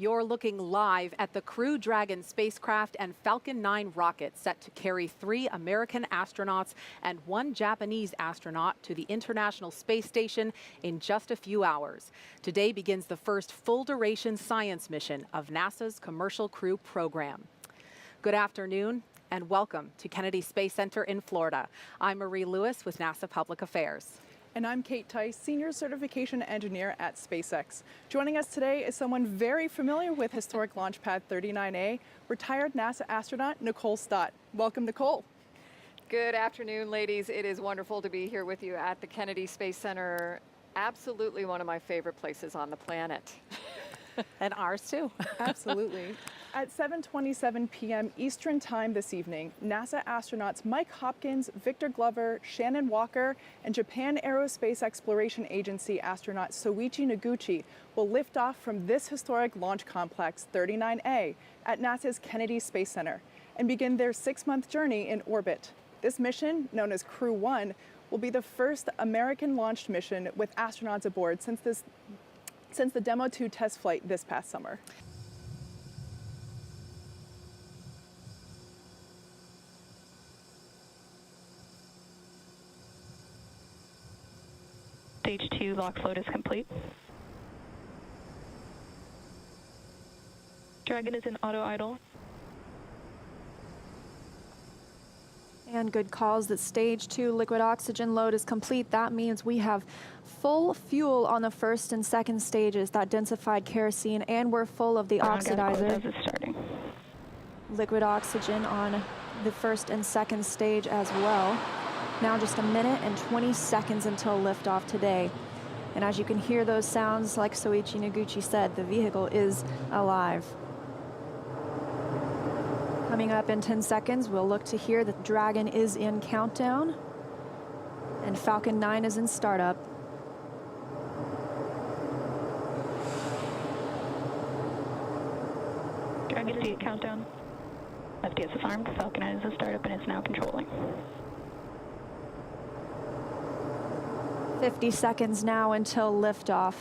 You're looking live at the Crew Dragon spacecraft and Falcon 9 rocket set to carry 3 American astronauts and 1 Japanese astronaut to the International Space Station in just a few hours. Today begins the first full-duration science mission of NASA's Commercial Crew program. Good afternoon and welcome to Kennedy Space Center in Florida. I'm Marie Lewis with NASA Public Affairs. And I'm Kate Tice, Senior Certification Engineer at SpaceX. Joining us today is someone very familiar with historic Launch Pad 39A, retired NASA astronaut Nicole Stott. Welcome, Nicole. Good afternoon, ladies. It is wonderful to be here with you at the Kennedy Space Center. Absolutely one of my favorite places on the planet. And ours too. Absolutely. At 7:27 p.m. Eastern Time this evening, NASA astronauts Mike Hopkins, Victor Glover, Shannon Walker, and Japan Aerospace Exploration Agency astronaut Soichi Noguchi will lift off from this historic launch complex 39A at NASA's Kennedy Space Center and begin their 6-month journey in orbit. This mission, known as Crew 1, will be the first American-launched mission with astronauts aboard since the Demo 2 test flight this past summer. Stage 2 lock float is complete. Dragon is in auto idle. And good calls that stage 2 liquid oxygen load is complete. That means we have full fuel on the first and second stages, that densified kerosene, and we're full of the oxidizer. Starting. Liquid oxygen on the first and second stage as well. Now just a minute and 20 seconds until liftoff today. And as you can hear those sounds, like Soichi Noguchi said, the vehicle is alive. Coming up in 10 seconds, we'll look to hear that Dragon is in countdown and Falcon 9 is in startup. Dragon is in countdown. FTS is armed. Falcon 9 is in startup and is now controlling. 50 seconds now until liftoff.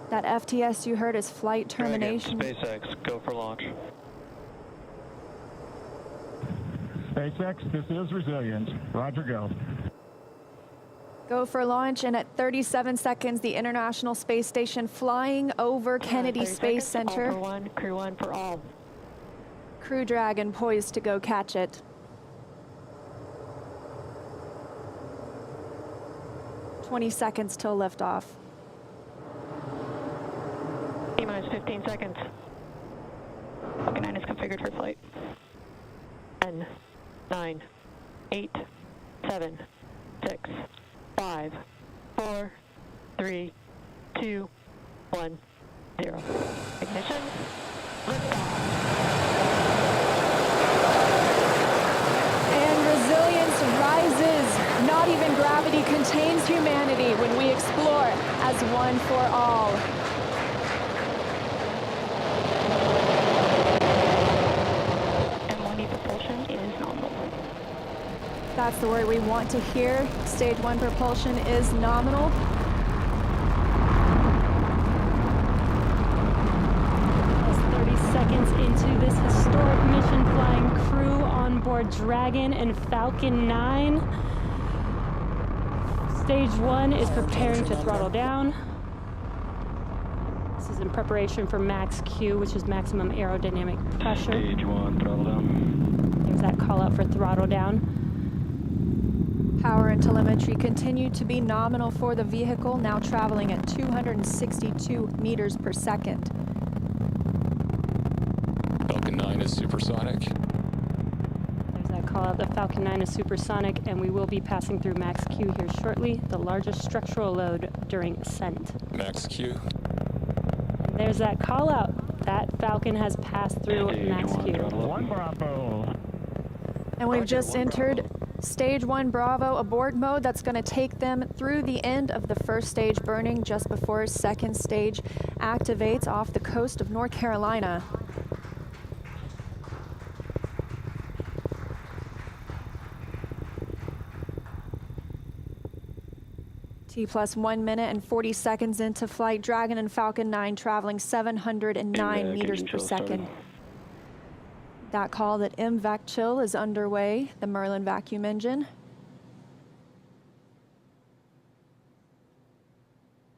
That FTS you heard is flight termination. Dragon, SpaceX, go for launch. SpaceX, this is Resilient. Roger, go. Go for launch, and at 37 seconds, the International Space Station flying over Kennedy Space Center. All for one, Crew 1 for all. Crew Dragon poised to go catch it. 20 seconds till liftoff. T-minus 15 seconds. Falcon 9 is configured for flight. 10, 9, 8, 7, 6, 5, 4, 3, 2, 1, 0. Ignition. Liftoff. Resilience rises. Not even gravity contains humanity when we explore as one for all. M1E propulsion is nominal. That's the word we want to hear. Stage 1 propulsion is nominal. Just 30 seconds into this historic mission, flying crew on board Dragon and Falcon 9. Stage 1 is preparing to throttle down. This is in preparation for max Q, which is maximum aerodynamic pressure. Stage 1, throttle down. There's that call out for throttle down. Power and telemetry continue to be nominal for the vehicle, now traveling at 262 meters per second. Falcon 9 is supersonic. There's that call out. The Falcon 9 is supersonic, and we will be passing through max Q here shortly, the largest structural load during ascent. Max Q. And there's that call out. That Falcon has passed through Stage max 1, Q. throttle One Bravo. And we've just entered Stage 1 Bravo abort mode. That's going to take them through the end of the first stage burning just before second stage activates off the coast of North Carolina. T plus 1 minute and 40 seconds into flight. Dragon and Falcon 9 traveling 709 meters per second. That call that MVAC chill is underway, the Merlin vacuum engine.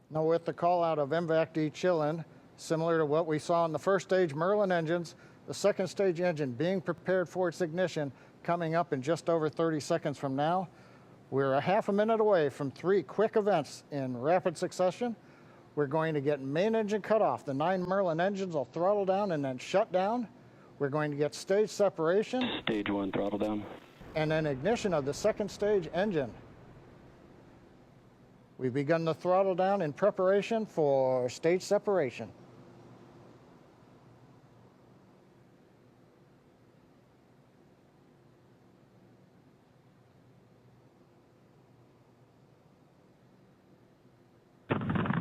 Now with the call out of MVAC de-chilling, similar to what we saw in the first stage Merlin engines, the second stage engine being prepared for its ignition coming up in just over 30 seconds from now. We're a half a minute away from 3 quick events in rapid succession. We're going to get main engine cut off. The 9 Merlin engines will throttle down and then shut down. We're going to get stage separation. Stage 1, throttle down. And then ignition of the second stage engine. We've begun the throttle down in preparation for stage separation.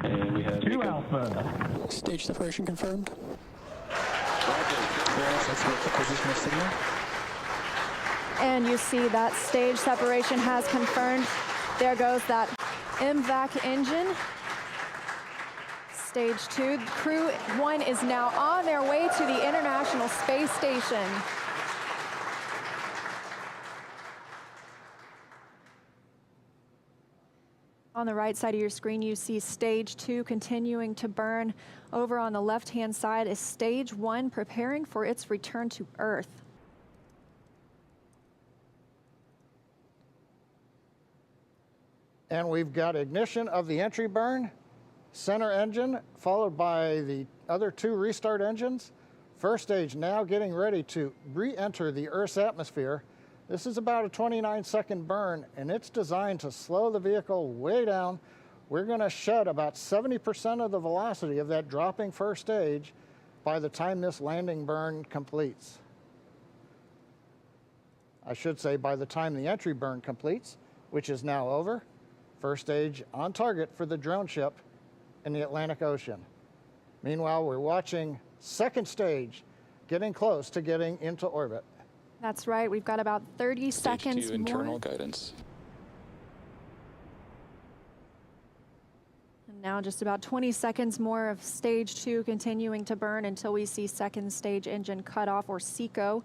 And we have 2 Alpha. Stage separation confirmed. That's with the position of signal. And you see that stage separation has confirmed. There goes that MVAC engine. Stage 2. Crew 1 is now on their way to the International Space Station. On the right side of your screen, you see stage 2 continuing to burn. Over on the left-hand side is stage 1 preparing for its return to Earth. And we've got ignition of the entry burn, center engine, followed by the other 2 restart engines. First stage now getting ready to re-enter the Earth's atmosphere. This is about a 29-second burn, and it's designed to slow the vehicle way down. We're going to shed about 70% of the velocity of that dropping first stage by the time this landing burn completes. I should say by the time the entry burn completes, which is now over. First stage on target for the drone ship in the Atlantic Ocean. Meanwhile, we're watching second stage getting close to getting into orbit. That's right. We've got about 30 Stage seconds 2 more. internal guidance. And now just about 20 seconds more of stage 2 continuing to burn until we see second stage engine cutoff, or SECO.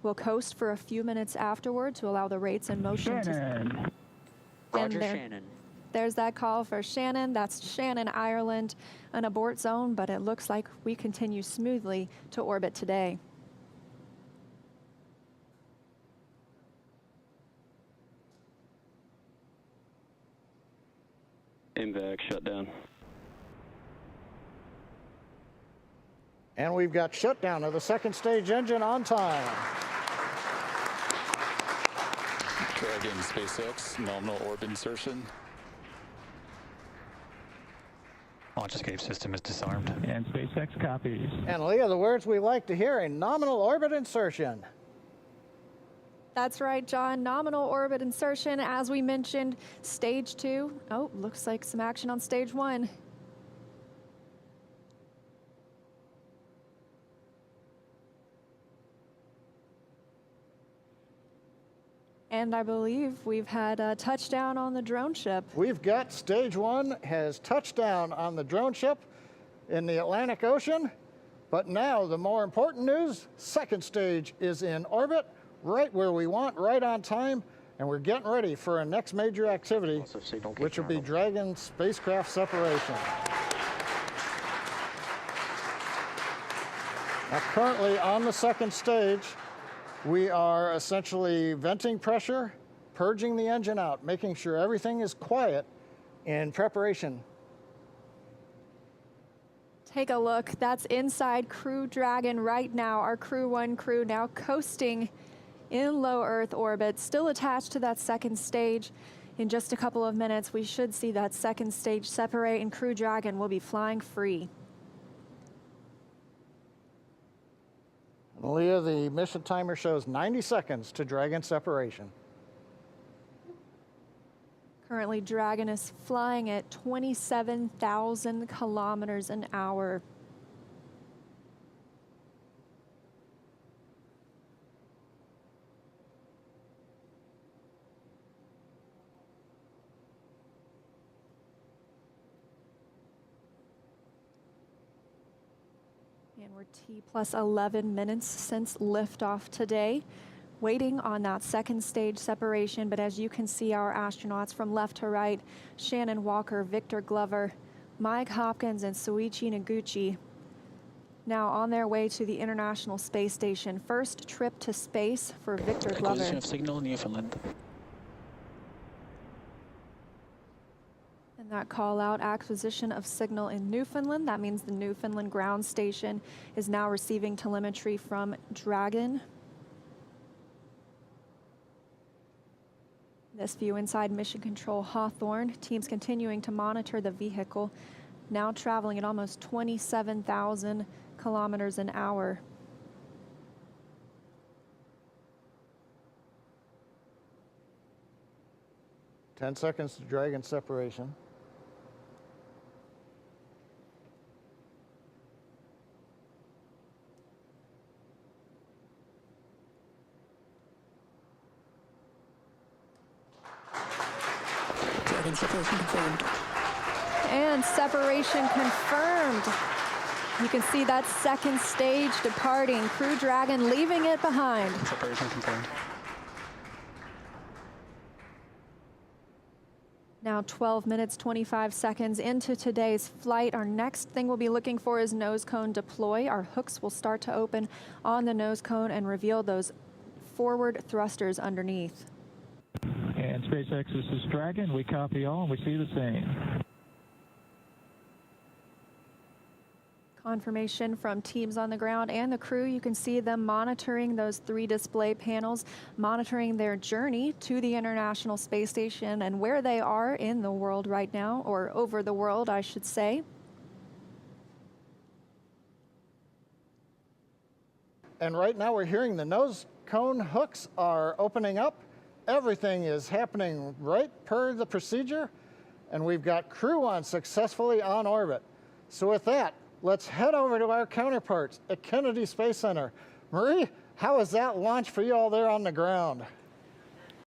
We'll coast for a few minutes afterward to allow the rates in motion Shannon. Roger, Shannon. There's that call for Shannon. That's Shannon, Ireland, an abort zone, but it looks like we continue smoothly to orbit today. MVAC shut down. And we've got shutdown of the second stage engine on time. Dragon SpaceX, nominal orbit insertion. Launch escape system is disarmed. And SpaceX copies. And Leah, the words we like to hear, a nominal orbit insertion. That's right, John. Nominal orbit insertion, as we mentioned, stage 2. Oh, looks like some action on stage 1. And I believe we've had a touchdown on the drone ship. We've got stage 1 has touched down on the drone ship in the Atlantic Ocean. But now the more important news, second stage is in orbit, right where we want, right on time, and we're getting ready for our next major activity, which will be Dragon spacecraft separation. Now, currently on the second stage, we are essentially venting pressure, purging the engine out, making sure everything is quiet in preparation. Take a look. That's inside Crew Dragon right now. Our Crew 1 crew now coasting in low Earth orbit, still attached to that second stage. In just a couple of minutes, we should see that second stage separate, and Crew Dragon will be flying free. Leah, the mission timer shows 90 seconds to Dragon separation. Currently, Dragon is flying at 27,000 kilometers an hour. And we're T plus 11 minutes since liftoff today, waiting on that second stage separation. But as you can see, our astronauts from left to right, Shannon Walker, Victor Glover, Mike Hopkins, and Soichi Noguchi, now on their way to the International Space Station. First trip to space for Victor Glover. Acquisition of signal, Newfoundland. And that call out, acquisition of signal in Newfoundland. That means the Newfoundland ground station is now receiving telemetry from Dragon. This view inside Mission Control Hawthorne. Teams continuing to monitor the vehicle, now traveling at almost 27,000 kilometers an hour. Ten seconds to Dragon separation. Dragon separation confirmed. And separation confirmed. You can see that second stage departing. Crew Dragon leaving it behind. Separation confirmed. Now 12 minutes, 25 seconds into today's flight. Our next thing we'll be looking for is nose cone deploy. Our hooks will start to open on the nose cone and reveal those forward thrusters underneath. And SpaceX, this is Dragon. We copy all, and we see the same. Confirmation from teams on the ground and the crew. You can see them monitoring those 3 display panels, monitoring their journey to the International Space Station and where they are in the world right now, or over the world, I should say. And right now we're hearing the nose cone hooks are opening up. Everything is happening right per the procedure, and we've got Crew 1 successfully on orbit. So with that, let's head over to our counterparts at Kennedy Space Center. Marie, how was that launch for you all there on the ground?